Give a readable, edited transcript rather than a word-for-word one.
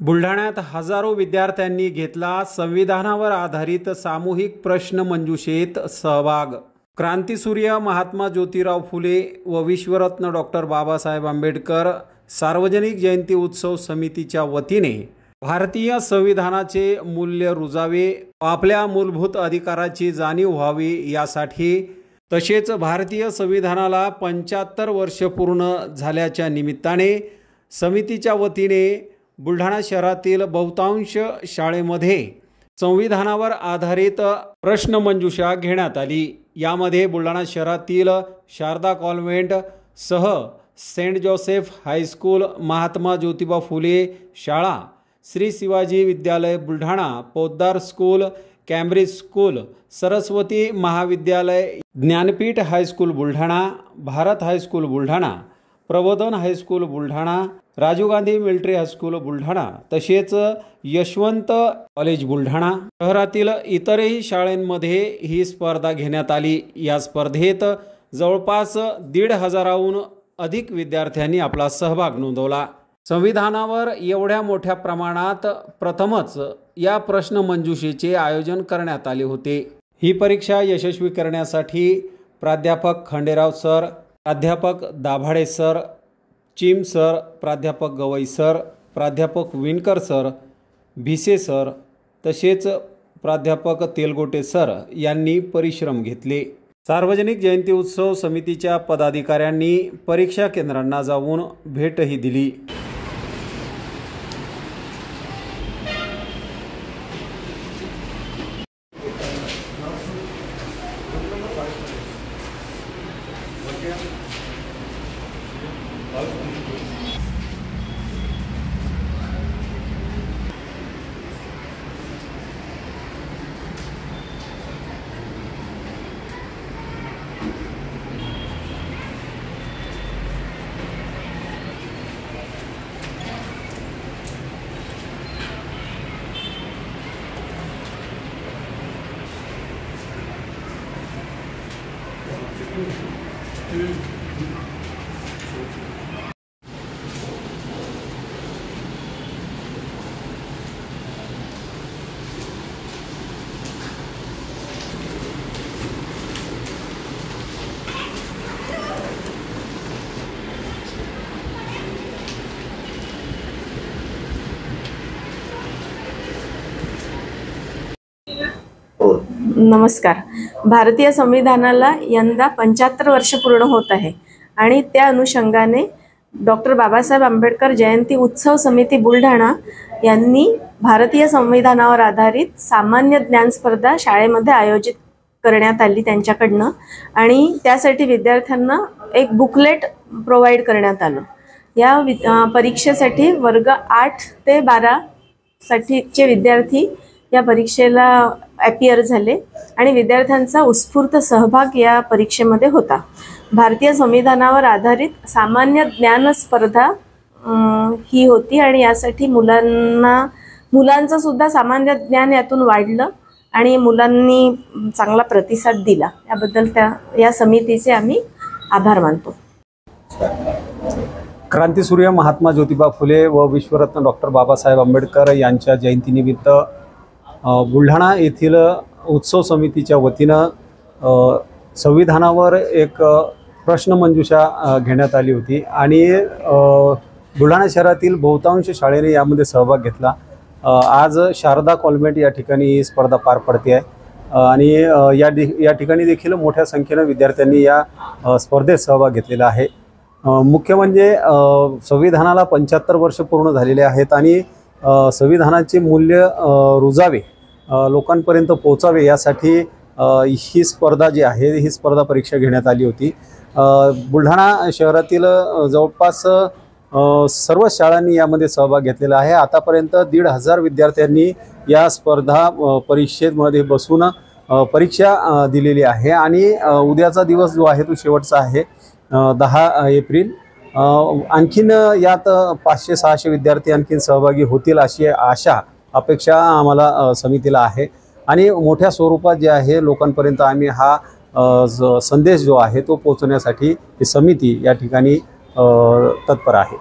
बुलढाण्यात हजारो विद्यार्थ्यांनी घेतला संविधानावर आधारित सामूहिक प्रश्न मंजुषेत सहभाग। क्रांतीसूर्य महात्मा ज्योतिराव फुले व विश्वरत्न डॉक्टर बाबासाहेब आंबेडकर सार्वजनिक जयंती उत्सव समितीच्या वतीने भारतीय संविधानाचे मूल्य रुजावे, आपल्या मूलभूत अधिकाराची जाणीव व्हावी यासाठी तसेच भारतीय संविधानाला 75 वर्ष पूर्ण झाल्याच्या निमित्ताने समितीच्या वतीने बुलढाणा शहरातील बहुतांश शाळेमध्ये संविधानावर आधारित प्रश्न मंजुषा घेण्यात आली। यामध्ये बुलढाणा शहरातील शारदा कॉन्व्हेंट सह Saint Joseph high school, Mahatma Jyotiba Phule शाळा, Shri Shivaji Vidyalaya Buldhana, Poddar school, Cambridge school, Saraswati Mahavidyalaya, Dnyanpeeth high school Buldhana, Bharat high school Buldhana, Prabodhan high school Buldhana, Rajiv Gandhi military high school Buldhana तसेच यशवंत कॉलेज बुलढाणा शहरातील इतरही शाळांमध्ये ही स्पर्धा घेण्यात आली। या स्पर्धेत जवळपास 1,500हून अधिक विद्यार्थ्यांनी आपला सहभाग नोंदवला। संविधानावर एवढ्या मोठ्या प्रमाणात प्रथमच या प्रश्न मंजुषेचे आयोजन करण्यात आले होते। ही परीक्षा यशस्वी करण्यासाठी प्राध्यापक खंडेराव सर, प्राध्यापक दाभाडे सर, चिम सर, प्राध्यापक गवई सर, प्राध्यापक विणकर सर, भिसे सर तसेच प्राध्यापक तेलगोटे सर यांनी परिश्रम घेतले। सार्वजनिक जयंती उत्सव समितीच्या पदाधिकाऱ्यांनी परीक्षा केंद्रांना जाऊन भेटही दिली। नमस्कार। भारतीय संविधानाला यंदा 75 वर्ष पूर्ण होत आहे आणि त्या अनुषंगाने डॉक्टर बाबासाहेब आंबेडकर जयंती उत्सव समिती बुलढाणा यांनी भारतीय संविधानावर आधारित सामान्य ज्ञान स्पर्धा शाळेमध्ये आयोजित करण्यात आली त्यांच्याकडनं आणि त्यासाठी विद्यार्थ्यांना एक बुकलेट प्रोवाइड करण्यात आलं। या परीक्षेसाठी वर्ग 8 ते 12 साठीचे विद्यार्थी या परीक्षेला अपीयर झाले आणि विद्यार्थ्यांचा उत्स्फूर्त सहभाग या परीक्षेमध्ये होता। भारतीय संविधानावर आधारित सामान्य ज्ञान स्पर्धा ही होती आणि यासाठी मुलांचं सुद्धा सामान्य ज्ञान यातून वाढलं आणि मुलांनी चांगला प्रतिसाद दिला। याबद्दल या समितीचे आम्ही आभार मानतो। क्रांतीसूर्य महात्मा ज्योतिबा फुले व विश्वरत्न डॉक्टर बाबासाहेब आंबेडकर यांच्या जयंतीनिमित्त बुलढाणा येथील उत्सव समितीच्या वतीनं संविधानावर एक प्रश्न मंजुषा घेण्यात आली होती आणि बुलढाणा शहरातील बहुतांश शाळेने यामध्ये सहभाग घेतला। आज शारदा कॉन्व्हेंट या ठिकाणी ही स्पर्धा पार पडते आहे आणि या ठिकाणी देखील मोठ्या संख्येने विद्यार्थ्यांनी या स्पर्धेत सहभाग घेतलेला आहे। मुख्य म्हणजे संविधानाला 75 वर्ष पूर्ण झालेले आहेत आणि संविधानाचे मूल्य रुजावे, लोकांपर्यंत पोहोचावे यासाठी ही स्पर्धा जी आहे ही स्पर्धा परीक्षा घेण्यात आली होती। बुलढाणा शहरातील जवळपास सर्व शाळांनी यामध्ये सहभाग घेतलेला आहे। आतापर्यंत 1,500 विद्यार्थ्यांनी या स्पर्धा परीक्षेमध्ये बसून परीक्षा दिलेली आहे आणि उद्याचा दिवस जो आहे तो शेवटचा आहे 10 एप्रिल। आणखीन यात 500-600 विद्यार्थी आणखीन सहभागी होतील अशी आशा अपेक्षा आम्हाला समितीला आहे आणि मोठ्या स्वरूपात जे आहे लोकांपर्यंत आम्ही हा संदेश जो आहे तो पोहोचवण्यासाठी ही समिती या ठिकाणी तत्पर आहे।